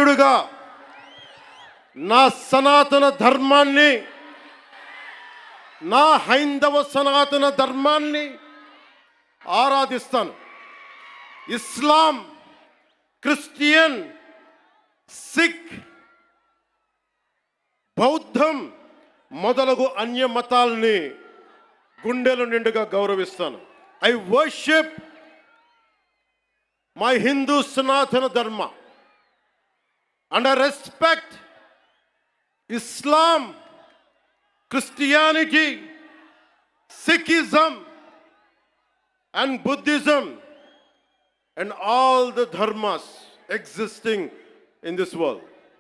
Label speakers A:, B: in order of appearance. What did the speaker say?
A: భారతీయుడిగా నా సనాతన ధర్మాన్ని, నా హైందవ సనాతన ధర్మాన్ని ఆరాధిస్తాను. ఇస్లాం, క్రిస్టియన్, సిక్, బౌద్ధం మొదలగు అన్య మతాల్ని గుండెలు నిండుగా గౌరవిస్తాను. ఐ వర్షిప్ మై హిందూ సనాతన ధర్మ and I respect Islam, Christianity, Sikhism and Buddhism and all the dharmas existing in this world.